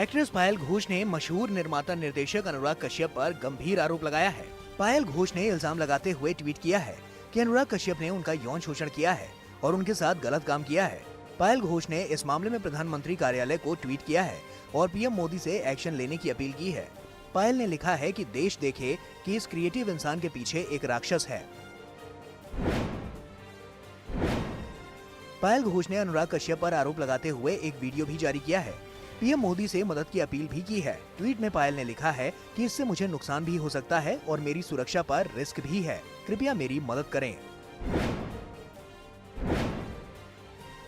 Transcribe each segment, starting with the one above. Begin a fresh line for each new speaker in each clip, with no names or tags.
Actress पायल घोष ने मशहूर निर्माता निर्देशक अनुराग कश्यप पर गंभीर आरोप लगाया है। पायल घोष ने इल्जाम लगाते हुए ट्वीट किया है कि अनुराग कश्यप ने उनका यौन शोषण किया है और उनके साथ गलत काम किया है। पायल घोष ने इस मामले में प्रधानमंत्री कार्यालय को ट्वीट किया है और पीएम मोदी से एक्शन लेने की अपील की है। पायल ने लिखा है कि देश देखे कि इस क्रिएटिव इंसान के पीछे एक राक्षस है। पायल घोष ने अनुराग कश्यप पर आरोप लगाते हुए एक वीडियो भी जारी किया है। पीएम मोदी से मदद की अपील भी की है। ट्वीट में पायल ने लिखा है कि इससे मुझे नुकसान भी हो सकता है और मेरी सुरक्षा पर रिस्क भी है, कृपया मेरी मदद करें।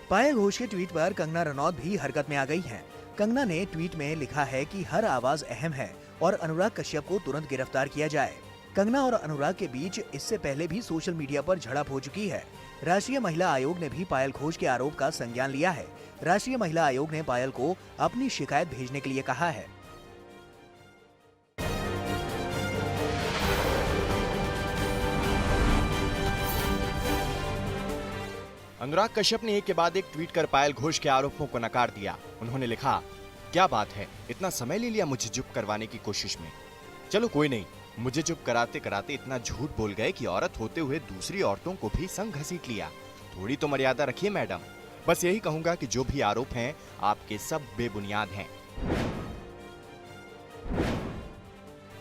पायल घोष के ट्वीट पर कंगना रनौत भी हरकत में आ गई हैं। कंगना ने ट्वीट में लिखा है कि हर आवाज अहम है और अनुराग कश्यप को तुरंत गिरफ्तार किया जाए। कंगना और अनुराग के बीच इससे पहले भी सोशल मीडिया पर झड़प हो चुकी है। राष्ट्रीय महिला आयोग ने भी पायल घोष के आरोप का संज्ञान लिया है। राष्ट्रीय महिला आयोग ने पायल को अपनी शिकायत भेजने के लिए कहा है।
अनुराग कश्यप ने एक के बाद एक ट्वीट कर पायल घोष के आरोपों को नकार दिया। उन्होंने लिखा, क्या बात है, इतना समय ले लिया मुझे चुप करवाने की कोशिश में। चलो कोई नहीं, मुझे चुप कराते कराते इतना झूठ बोल गए कि औरत होते हुए दूसरी औरतों को भी संग घसीट लिया। थोड़ी तो मर्यादा रखिए मैडम। बस यही कहूंगा कि जो भी आरोप हैं आपके सब बेबुनियाद हैं।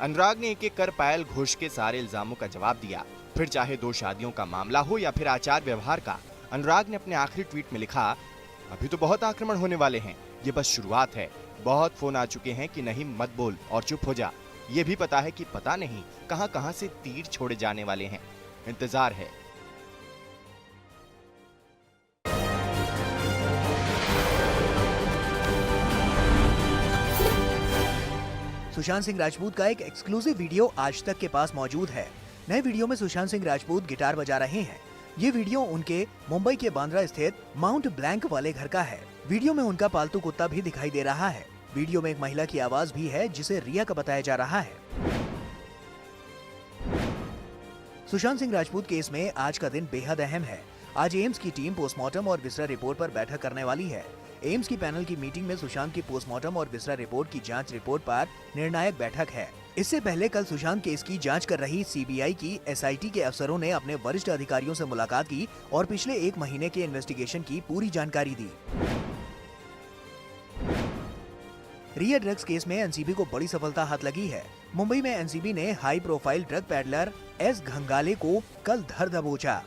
अनुराग ने एक एक कर पायल घोष के सारे इल्जामों का जवाब दिया। फिर चाहे 2 शादियों का मामला हो या फिर आचार व्यवहार का। अनुराग ने अपने आखिरी ट्वीट में लिखा, अभी तो बहुत आक्रमण होने वाले हैं, ये बस शुरुआत है। बहुत फोन आ चुके हैं कि नहीं मत बोल और चुप हो जा। ये भी पता है कि पता नहीं कहां कहां से तीर छोड़े जाने वाले हैं। इंतजार है।
सुशांत सिंह राजपूत का एक एक्सक्लूसिव वीडियो आज तक के पास मौजूद है। नए वीडियो में सुशांत सिंह राजपूत गिटार बजा रहे हैं। ये वीडियो उनके मुंबई के बांद्रा स्थित माउंट ब्लैंक वाले घर का है। वीडियो में उनका पालतू कुत्ता भी दिखाई दे रहा है। वीडियो में एक महिला की आवाज भी है जिसे रिया का बताया जा रहा है। सुशांत सिंह राजपूत केस में आज का दिन बेहद अहम है। आज एम्स की टीम पोस्टमार्टम और विसरा रिपोर्ट पर बैठक करने वाली है। एम्स की पैनल की मीटिंग में सुशांत की पोस्टमार्टम और विसरा रिपोर्ट की जांच रिपोर्ट पर निर्णायक बैठक है। इससे पहले कल सुशांत केस की जांच कर रही सीबीआई की एसआईटी के अफसरों ने अपने वरिष्ठ अधिकारियों से मुलाकात की और पिछले 1 महीने के इन्वेस्टिगेशन की पूरी जानकारी दी। रिया ड्रग्स केस में एनसीबी को बड़ी सफलता हाथ लगी है। मुंबई में एनसीबी ने high profile drug peddler S Ghangale को कल धर दबोचा।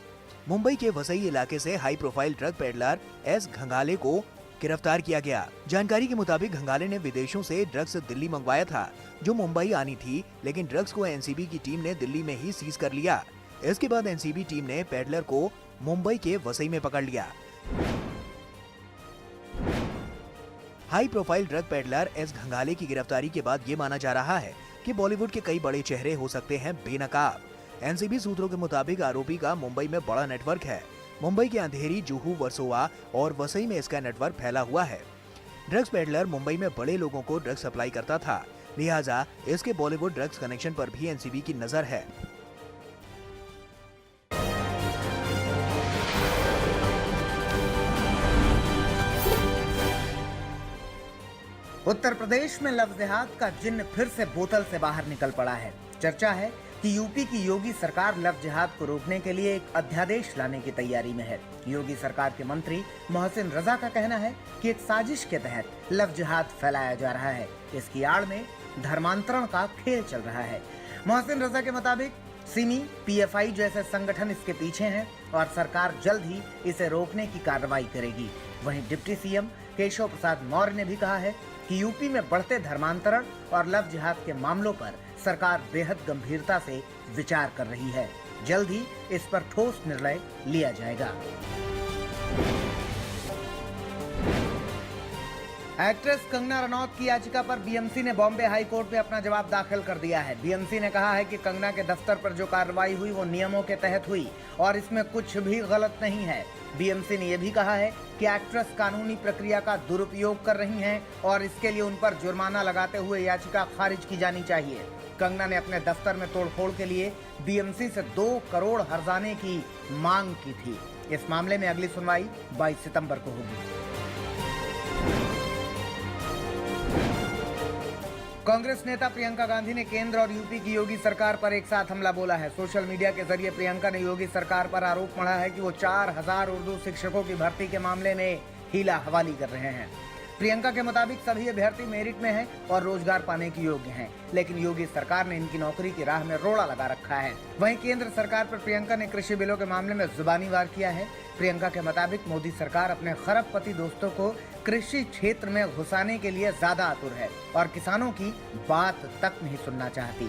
मुंबई के वसई इलाके से high profile drug peddler S Ghangale को गिरफ्तार किया गया। जानकारी के मुताबिक घंगाले ने विदेशों से ड्रग्स दिल्ली मंगवाया था, जो मुंबई आनी थी, लेकिन ड्रग्स को एनसीबी की टीम ने दिल्ली में ही सीज कर लिया। इसके बाद एनसीबी टीम ने पैडलर को मुंबई के वसई में पकड़ लिया। High profile drug peddler S Ghangale की गिरफ्तारी के बाद ये माना जा रहा है कि बॉलीवुड के कई बड़े चेहरे हो सकते हैं बेनकाब। एनसीबी सूत्रों के मुताबिक आरोपी का मुंबई में बड़ा नेटवर्क है। मुंबई के अंधेरी, जुहू, वर्सोवा और वसई में इसका नेटवर्क फैला हुआ है। ड्रग्स पैडलर मुंबई में बड़े लोगों को ड्रग्स सप्लाई करता था, लिहाजा इसके बॉलीवुड ड्रग्स कनेक्शन पर भी एनसीबी की नजर है।
उत्तर प्रदेश में लव जिहाद का जिन्न फिर से बोतल से बाहर निकल पड़ा है। चर्चा है कि यूपी की योगी सरकार लव जिहाद को रोकने के लिए एक अध्यादेश लाने की तैयारी में है। योगी सरकार के मंत्री मोहसिन रजा का कहना है कि एक साजिश के तहत लव जिहाद फैलाया जा रहा है। इसकी आड़ में धर्मांतरण का खेल चल रहा है। मोहसिन रजा के मुताबिक सिमी, पीएफआई जैसे संगठन इसके पीछे हैं और सरकार जल्द ही इसे रोकने की कार्रवाई करेगी। वहीं डिप्टी सीएम केशव प्रसाद मौर्य ने भी कहा है कि यूपी में बढ़ते धर्मांतरण और लव जिहाद के मामलों पर सरकार बेहद गंभीरता से विचार कर रही है। जल्द ही इस पर ठोस निर्णय लिया जाएगा। एक्ट्रेस कंगना रनौत की याचिका पर बीएमसी ने बॉम्बे हाई कोर्ट में अपना जवाब दाखिल कर दिया है। बीएमसी ने कहा है कि कंगना के दफ्तर पर जो कार्रवाई हुई वो नियमों के तहत हुई और इसमें कुछ भी गलत नहीं है। बीएमसी ने यह भी कहा है कि एक्ट्रेस कानूनी प्रक्रिया का दुरुपयोग कर रही हैं और इसके लिए उन पर जुर्माना लगाते हुए याचिका खारिज की जानी चाहिए। कंगना ने अपने दफ्तर में तोड़फोड़ के लिए बीएमसी से 2 करोड़ हर्जाने की मांग की थी। इस मामले में अगली सुनवाई 22 सितंबर को होगी। कांग्रेस नेता प्रियंका गांधी ने केंद्र और यूपी की योगी सरकार पर एक साथ हमला बोला है। सोशल मीडिया के जरिए प्रियंका ने योगी सरकार पर आरोप मढ़ा है कि वो 4000 उर्दू शिक्षकों की भर्ती के मामले में हीला हवाली कर रहे हैं। प्रियंका के मुताबिक सभी अभ्यर्थी मेरिट में हैं और रोजगार पाने के योग्य हैं, लेकिन योगी सरकार ने इनकी नौकरी की राह में रोड़ा लगा रखा है। वहीं केंद्र सरकार पर प्रियंका ने कृषि बिलों के मामले में जुबानी वार किया है। प्रियंका के मुताबिक मोदी सरकार अपने खरबपति दोस्तों को कृषि क्षेत्र में घुसाने के लिए ज्यादा आतुर है और किसानों की बात तक नहीं सुनना चाहती।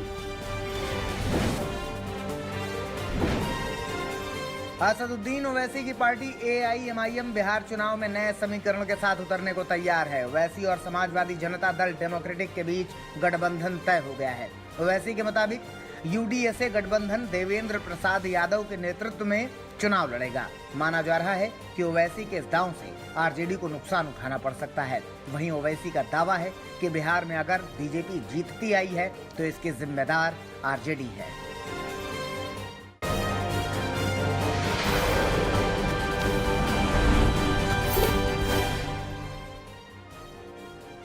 असदुद्दीन ओवैसी की पार्टी AIMIM बिहार चुनाव में नए समीकरण के साथ उतरने को तैयार है। ओवैसी और समाजवादी जनता दल डेमोक्रेटिक के बीच गठबंधन तय हो गया है। ओवैसी के मुताबिक UDSA गठबंधन देवेंद्र प्रसाद यादव के नेतृत्व में चुनाव लड़ेगा। माना जा रहा है कि ओवैसी के इस दांव से RJD को नुकसान उठाना पड़ सकता है। वहीं ओवैसी का दावा है कि बिहार में अगर बीजेपी जीतती आई है तो इसके जिम्मेदार RJD है।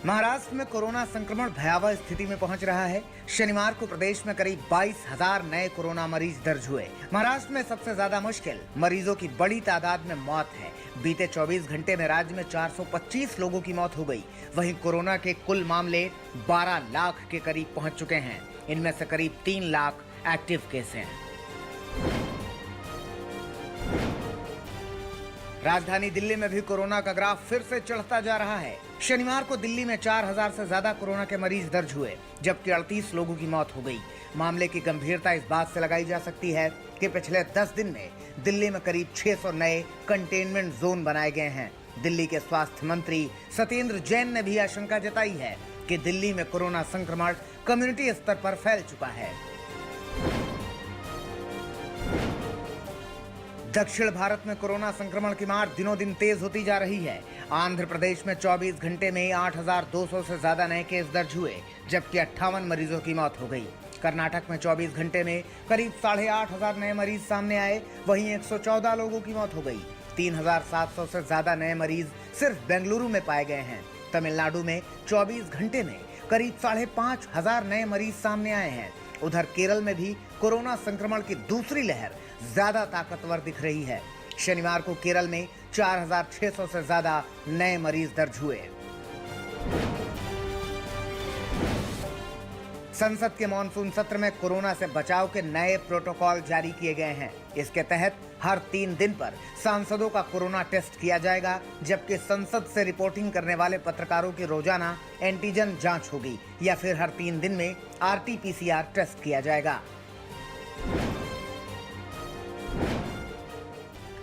महाराष्ट्र में कोरोना संक्रमण भयावह स्थिति में पहुंच रहा है। शनिवार को प्रदेश में करीब 22,000 नए कोरोना मरीज दर्ज हुए। महाराष्ट्र में सबसे ज्यादा मुश्किल मरीजों की बड़ी तादाद में मौत है। बीते 24 घंटे में राज्य में 425 लोगों की मौत हो गई। वहीं कोरोना के कुल मामले 12 लाख के करीब पहुंच चुके हैं। इनमें से करीब 3 लाख एक्टिव केस हैं। राजधानी दिल्ली में भी कोरोना का ग्राफ फिर से चढ़ता जा रहा है। शनिवार को दिल्ली में 4000 से ज्यादा कोरोना के मरीज दर्ज हुए, जबकि 38 लोगों की मौत हो गई। मामले की गंभीरता इस बात से लगाई जा सकती है कि पिछले 10 दिन में दिल्ली में करीब 600 नए कंटेनमेंट जोन बनाए गए हैं। दिल्ली के स्वास्थ्य मंत्री सत्येंद्र जैन ने भी आशंका जताई है कि दिल्ली में कोरोना संक्रमण कम्युनिटी स्तर पर फैल चुका है। दक्षिण भारत में कोरोना संक्रमण की मार दिनों दिन तेज होती जा रही है। आंध्र प्रदेश में 24 घंटे में 8,200 से ज्यादा नए केस दर्ज हुए, जबकि 58 मरीजों की मौत हो गई। कर्नाटक में 24 घंटे में करीब 8,500 नए मरीज सामने आए, वहीं 114 लोगों की मौत हो गई। 3,700 से ज्यादा नए मरीज सिर्फ बेंगलुरु में पाए गए हैं। तमिलनाडु में 24 घंटे में करीब 5,500 नए मरीज सामने आए हैं। उधर केरल में भी कोरोना संक्रमण की दूसरी लहर ज्यादा ताकतवर दिख रही है। शनिवार को केरल में 4,600 से ज्यादा नए मरीज दर्ज हुए। संसद के मॉनसून सत्र में कोरोना से बचाव के नए प्रोटोकॉल जारी किए गए हैं। इसके तहत हर 3 दिन पर सांसदों का कोरोना टेस्ट किया जाएगा, जबकि संसद से रिपोर्टिंग करने वाले पत्रकारों की रोजाना एंटीजन जांच होगी या फिर हर 3 दिन में RT-PCR टेस्ट किया जाएगा।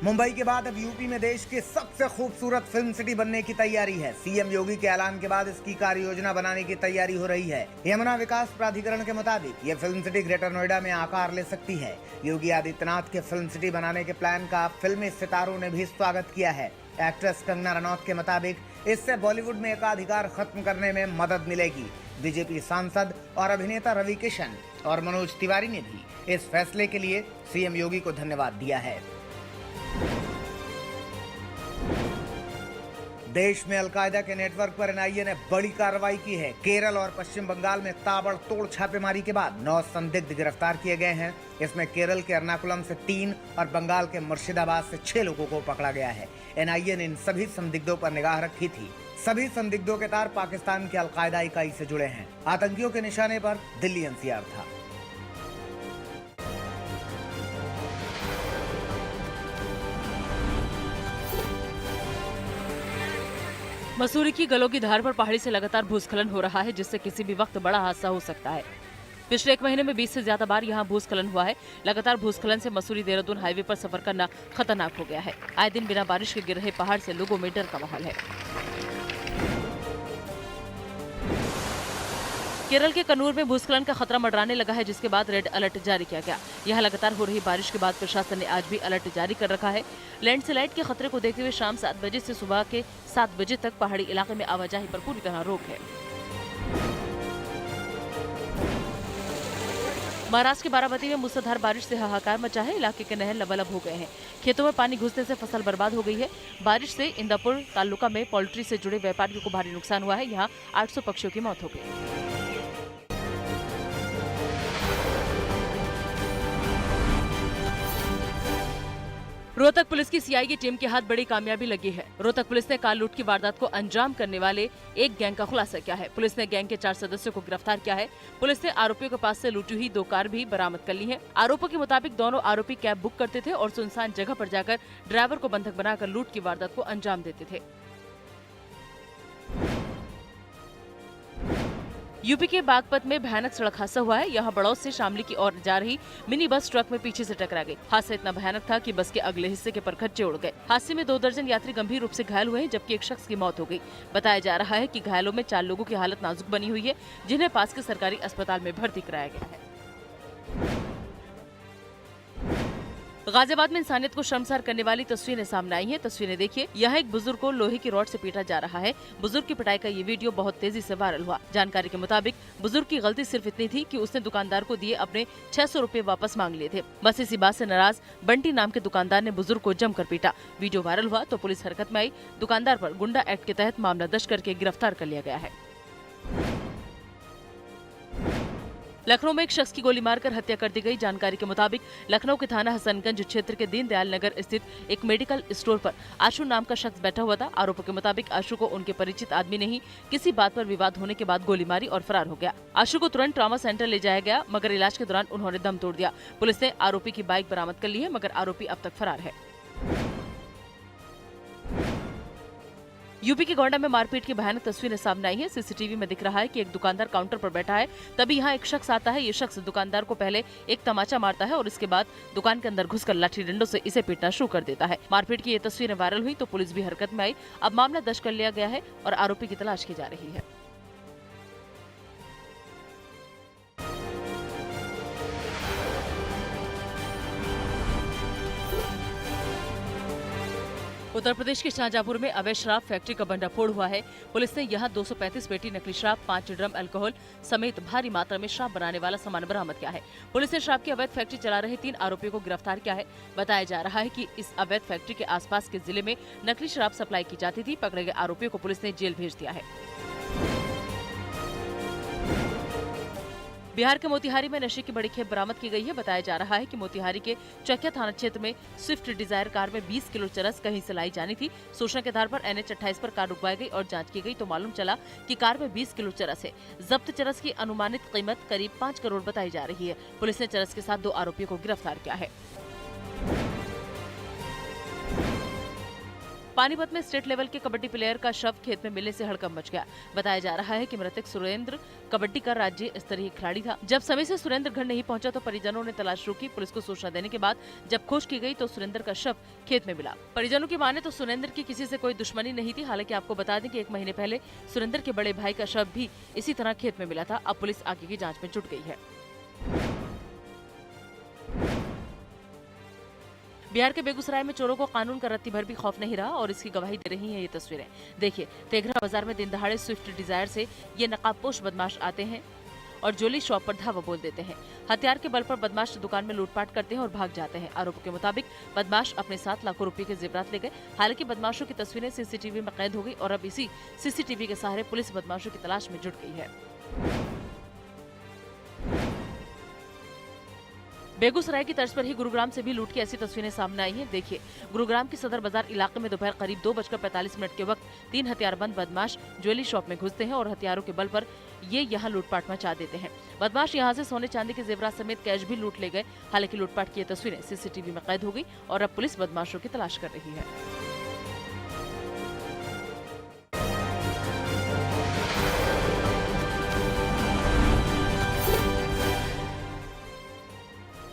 मुंबई के बाद अब यूपी में देश की सबसे खूबसूरत फिल्म सिटी बनने की तैयारी है। सीएम योगी के ऐलान के बाद इसकी कार्य योजना बनाने की तैयारी हो रही है। यमुना विकास प्राधिकरण के मुताबिक ये फिल्म सिटी ग्रेटर नोएडा में आकार ले सकती है। योगी आदित्यनाथ के फिल्म सिटी बनाने के प्लान का फिल्मी सितारों ने भी स्वागत किया है। एक्ट्रेस कंगना रनौत के मुताबिक इससे बॉलीवुड में एकाधिकार खत्म करने में मदद मिलेगी। बीजेपी सांसद और अभिनेता रवि किशन और मनोज तिवारी ने भी इस फैसले के लिए सीएम योगी को धन्यवाद दिया है। देश में अलकायदा के नेटवर्क पर NIA ने बड़ी कार्रवाई की है। केरल और पश्चिम बंगाल में ताबड़तोड़ छापेमारी के बाद 9 संदिग्ध गिरफ्तार किए गए हैं। इसमें केरल के एर्नाकुलम से 3 और बंगाल के मुर्शिदाबाद से 6 लोगों को पकड़ा गया है। NIA ने इन सभी संदिग्धों पर निगाह रखी थी। सभी संदिग्धों के तार पाकिस्तान की अलकायदा इकाई से जुड़े हैं। आतंकियों के निशाने पर दिल्ली NCR था।
मसूरी की गलों की धार पर पहाड़ी से लगातार भूस्खलन हो रहा है, जिससे किसी भी वक्त बड़ा हादसा हो सकता है। पिछले 1 महीने में 20 से ज्यादा बार यहां भूस्खलन हुआ है। लगातार भूस्खलन से मसूरी देहरादून हाईवे पर सफर करना खतरनाक हो गया है। आए दिन बिना बारिश के गिर रहे पहाड़ से लोगों में डर का माहौल है। केरल के कन्नूर में भूस्खलन का खतरा मंडराने लगा है, जिसके बाद रेड अलर्ट जारी किया गया। यहां लगातार हो रही बारिश के बाद प्रशासन ने आज भी अलर्ट जारी कर रखा है। लैंडस्लाइड के खतरे को देखते हुए शाम 7 बजे से सुबह के 7 बजे तक पहाड़ी इलाके में आवाजाही पर पूरी तरह रोक है। महाराष्ट्र के बारामती में मूसलाधार बारिश से हाहाकार मचा है। इलाके के नहर लबालब हो गए हैं। खेतों में पानी घुसने से फसल बर्बाद हो गई है। बारिश से इंदापुर तालुका में पोल्ट्री से जुड़े व्यापारियों को भारी नुकसान हुआ है। यहाँ 800 पक्षियों की मौत हो गई। रोहतक पुलिस की सीआईए टीम के हाथ बड़ी कामयाबी लगी है। रोहतक पुलिस ने कार लूट की वारदात को अंजाम करने वाले एक गैंग का खुलासा किया है। पुलिस ने गैंग के 4 सदस्यों को गिरफ्तार किया है। पुलिस ने आरोपियों के पास से लूटी हुई 2 कार भी बरामद कर ली है। आरोपों के मुताबिक दोनों आरोपी कैब बुक करते थे और सुनसान जगह पर जाकर ड्राइवर को बंधक बनाकर लूट की वारदात को अंजाम देते थे। यूपी के बागपत में भयानक सड़क हादसा हुआ है। यहाँ बड़ौद से शामली की ओर जा रही मिनी बस ट्रक में पीछे से टकरा गई। हादसा इतना भयानक था कि बस के अगले हिस्से के परखच्चे उड़ गए। हादसे में 2 दर्जन यात्री गंभीर रूप से घायल हुए हैं, जबकि एक शख्स की मौत हो गई। बताया जा रहा है कि घायलों में 4 लोगों की हालत नाजुक बनी हुई है, जिन्हें पास के सरकारी अस्पताल में भर्ती कराया गया है। गाजियाबाद में इंसानियत को शर्मसार करने वाली तस्वीरें सामने आई हैं। तस्वीरें देखिए, यहाँ एक बुजुर्ग को लोहे की रॉड से पीटा जा रहा है। बुजुर्ग की पिटाई का ये वीडियो बहुत तेजी से वायरल हुआ। जानकारी के मुताबिक बुजुर्ग की गलती सिर्फ इतनी थी कि उसने दुकानदार को दिए अपने 600 रुपए वापस मांग लिए थे। बस इसी बात से नाराज बंटी नाम के दुकानदार ने बुजुर्ग को जमकर पीटा। वीडियो वायरल हुआ तो पुलिस हरकत में आई। दुकानदार पर गुंडा एक्ट के तहत मामला दर्ज करके गिरफ्तार कर लिया गया है। लखनऊ में एक शख्स की गोली मारकर हत्या कर दी गई। जानकारी के मुताबिक लखनऊ के थाना हसनगंज क्षेत्र के दीनदयाल नगर स्थित एक मेडिकल स्टोर पर आशु नाम का शख्स बैठा हुआ था। आरोपों के मुताबिक आशु को उनके परिचित आदमी ने ही किसी बात पर विवाद होने के बाद गोली मारी और फरार हो गया। आशु को तुरंत ट्रॉमा सेंटर ले जाया गया, मगर इलाज के दौरान उन्होंने दम तोड़ दिया। पुलिस ने आरोपी की बाइक बरामद कर ली है, मगर आरोपी अब तक फरार है। यूपी के गोंडा में मारपीट की भयानक तस्वीरें सामने आई हैं। सीसीटीवी में दिख रहा है कि एक दुकानदार काउंटर पर बैठा है, तभी यहाँ एक शख्स आता है। ये शख्स दुकानदार को पहले एक तमाचा मारता है और इसके बाद दुकान के अंदर घुसकर लाठी डंडों से इसे पीटना शुरू कर देता है। मारपीट की ये तस्वीरें वायरल हुई तो पुलिस भी हरकत में आई। अब मामला दर्ज कर लिया गया है और आरोपी की तलाश की जा रही है। उत्तर प्रदेश के शाहजहांपुर में अवैध शराब फैक्ट्री का भंडाफोड़ हुआ है। पुलिस ने यहां 235 पेटी नकली शराब, 5 ड्रम अल्कोहल समेत भारी मात्रा में शराब बनाने वाला सामान बरामद किया है। पुलिस ने शराब की अवैध फैक्ट्री चला रहे 3 आरोपियों को गिरफ्तार किया है। बताया जा रहा है कि इस अवैध फैक्ट्री के आसपास के जिले में नकली शराब सप्लाई की जाती थी। पकड़े गए आरोपियों को पुलिस ने जेल भेज दिया है। बिहार के मोतिहारी में नशे की बड़ी खेप बरामद की गई है। बताया जा रहा है कि मोतिहारी के चकिया थाना क्षेत्र में स्विफ्ट डिजायर कार में 20 किलो चरस कहीं से लाई जानी थी। सूचना के आधार पर NH 28 पर कार रुकवाई गई और जांच की गई तो मालूम चला कि कार में 20 किलो चरस है। जब्त चरस की अनुमानित कीमत करीब 5 करोड़ बताई जा रही है। पुलिस ने चरस के साथ 2 आरोपियों को गिरफ्तार किया है। पानीपत में स्टेट लेवल के कबड्डी प्लेयर का शव खेत में मिलने से हड़कंप मच गया। बताया जा रहा है कि मृतक सुरेंद्र कबड्डी का राज्य स्तरीय खिलाड़ी था। जब समय से सुरेंद्र घर नहीं पहुंचा तो परिजनों ने तलाश शुरू की। पुलिस को सूचना देने के बाद जब खोज की गई तो सुरेंद्र का शव खेत में मिला। परिजनों की माने तो सुरेंद्र की किसी से कोई दुश्मनी नहीं थी। हालांकि आपको बता दें कि 1 महीने पहले सुरेंद्र के बड़े भाई का शव भी इसी तरह खेत में मिला था। अब पुलिस आगे की जाँच में जुट गई है। बिहार के बेगूसराय में चोरों को कानून का रत्ती भर भी खौफ नहीं रहा और इसकी गवाही दे रही हैं ये तस्वीरें। देखिए, तेघरा बाजार में दिन दहाड़े स्विफ्ट डिजायर से ये नकाबपोश बदमाश आते हैं और ज्वेलरी शॉप पर धावा बोल देते हैं। हथियार के बल पर बदमाश दुकान में लूटपाट करते हैं और भाग जाते हैं। आरोपों के मुताबिक बदमाश अपने साथ लाखों रुपए के जेवरात ले गए। हालांकि बदमाशों की तस्वीरें सीसीटीवी में कैद हो गई और अब इसी सीसीटीवी के सहारे पुलिस बदमाशों की तलाश में जुट गई है। बेगूसराय की तर्ज पर ही गुरुग्राम से भी लूट की ऐसी तस्वीरें सामने आई हैं। देखिए, गुरुग्राम के सदर बाजार इलाके में दोपहर करीब 2:45 के वक्त 3 हथियारबंद बदमाश ज्वेलरी शॉप में घुसते हैं और हथियारों के बल पर ये यहाँ लूटपाट मचा देते हैं। बदमाश यहाँ से सोने चांदी के जेवरात समेत कैश भी लूट ले गए। हालांकि लूटपाट की ये तस्वीरें सीसीटीवी में कैद हो गई और अब पुलिस बदमाशों की तलाश कर रही है।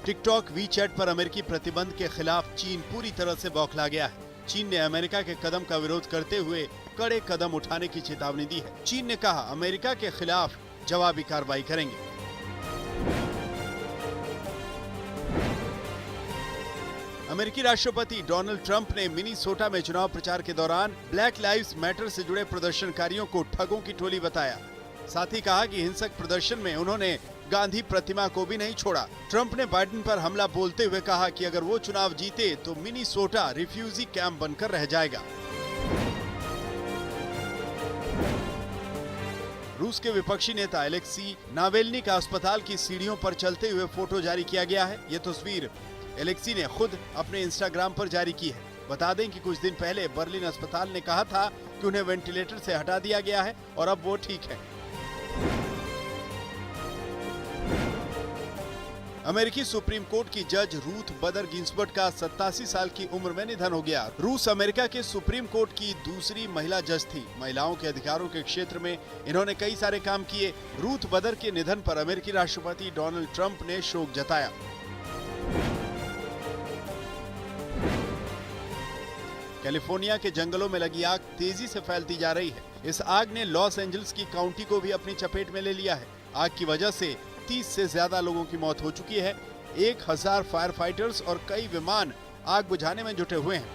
टिकटॉक वीचैट पर अमेरिकी प्रतिबंध के खिलाफ चीन पूरी तरह से बौखला गया है। चीन ने अमेरिका के कदम का विरोध करते हुए कड़े कदम उठाने की चेतावनी दी है। चीन ने कहा, अमेरिका के खिलाफ जवाबी कार्रवाई करेंगे। अमेरिकी राष्ट्रपति डोनाल्ड ट्रंप ने मिनीसोटा में चुनाव प्रचार के दौरान ब्लैक लाइव्स मैटर से जुड़े प्रदर्शनकारियों को ठगों की टोली बताया। साथ ही कहा कि हिंसक प्रदर्शन में उन्होंने गांधी प्रतिमा को भी नहीं छोड़ा। ट्रंप ने बाइडेन पर हमला बोलते हुए कहा कि अगर वो चुनाव जीते तो मिनीसोटा रिफ्यूजी कैंप बनकर रह जाएगा। रूस के विपक्षी नेता एलेक्सी नावेल्नी का अस्पताल की सीढ़ियों पर चलते हुए फोटो जारी किया गया है। ये तस्वीर एलेक्सी ने खुद अपने इंस्टाग्राम पर जारी की है। बता दें कि कुछ दिन पहले बर्लिन अस्पताल ने कहा था कि उन्हें वेंटिलेटर से हटा दिया गया है और अब वो ठीक है। अमेरिकी सुप्रीम कोर्ट की जज रूथ बदर गिन्सबर्ग का 87 साल की उम्र में निधन हो गया। रूस अमेरिका के सुप्रीम कोर्ट की दूसरी महिला जज थी। महिलाओं के अधिकारों के क्षेत्र में इन्होंने कई सारे काम किए। रूथ बदर के निधन पर अमेरिकी राष्ट्रपति डोनाल्ड ट्रंप ने शोक जताया। कैलिफोर्निया के जंगलों में लगी आग तेजी से फैलती जा रही है। इस आग ने लॉस एंजल्स की काउंटी को भी अपनी चपेट में ले लिया है। आग की वजह से 30 से ज्यादा लोगों की मौत हो चुकी है। 1000 फायर फाइटर्स और कई विमान आग बुझाने में जुटे हुए हैं।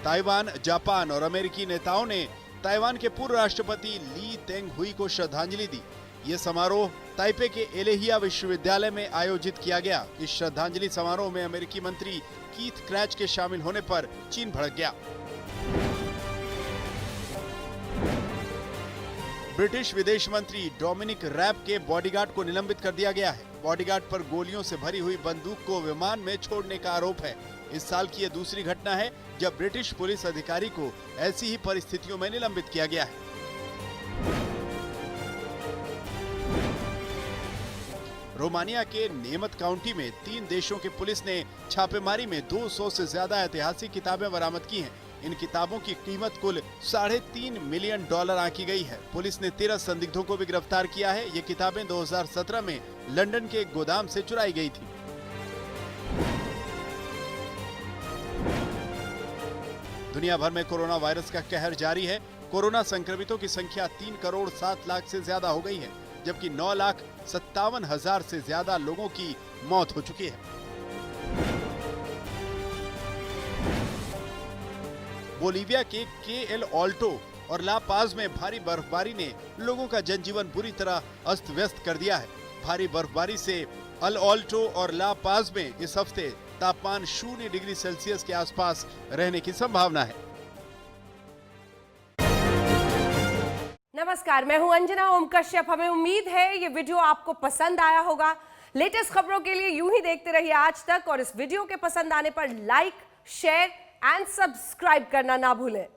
ताइवान, जापान और अमेरिकी नेताओं ने ताइवान के पूर्व राष्ट्रपति ली तेंग हुई को श्रद्धांजलि दी। ये समारोह ताइपे के एलेहिया विश्वविद्यालय में आयोजित किया गया। इस श्रद्धांजलि समारोह में अमेरिकी मंत्री कीथ क्रैच के शामिल होने पर चीन भड़क गया। ब्रिटिश विदेश मंत्री डोमिनिक रैब के बॉडीगार्ड को निलंबित कर दिया गया है। बॉडीगार्ड पर गोलियों से भरी हुई बंदूक को विमान में छोड़ने का आरोप है। इस साल की यह दूसरी घटना है जब ब्रिटिश पुलिस अधिकारी को ऐसी ही परिस्थितियों में निलंबित किया गया है। रोमानिया के नेमत काउंटी में 3 देशों की पुलिस ने छापेमारी में 200 से ज्यादा ऐतिहासिक किताबें बरामद की हैं। इन किताबों की कीमत कुल $3.5 मिलियन आंकी गई है। पुलिस ने 13 संदिग्धों को भी गिरफ्तार किया है। ये किताबें 2017 में लंदन के एक गोदाम से चुराई गई थी। दुनिया भर में कोरोना वायरस का कहर जारी है। कोरोना संक्रमितों की संख्या 3 करोड़ 7 लाख से ज्यादा हो गई है, जबकि 9,57,000 से ज्यादा लोगों की मौत हो चुकी है। बोलीविया के केएल ऑल्टो और ला पाज में भारी बर्फबारी ने लोगों का जनजीवन बुरी तरह अस्त व्यस्त कर दिया है। भारी बर्फबारी से अल ऑल्टो और ला पाज में इस हफ्ते तापमान 0 डिग्री सेल्सियस के आसपास रहने की संभावना है।
नमस्कार, मैं हूं अंजना ओम कश्यप। हमें उम्मीद है ये वीडियो आपको पसंद आया होगा। लेटेस्ट खबरों के लिए यूं ही देखते रहिए आज तक और इस वीडियो के पसंद आने पर लाइक, शेयर एंड सब्सक्राइब करना ना भूलें।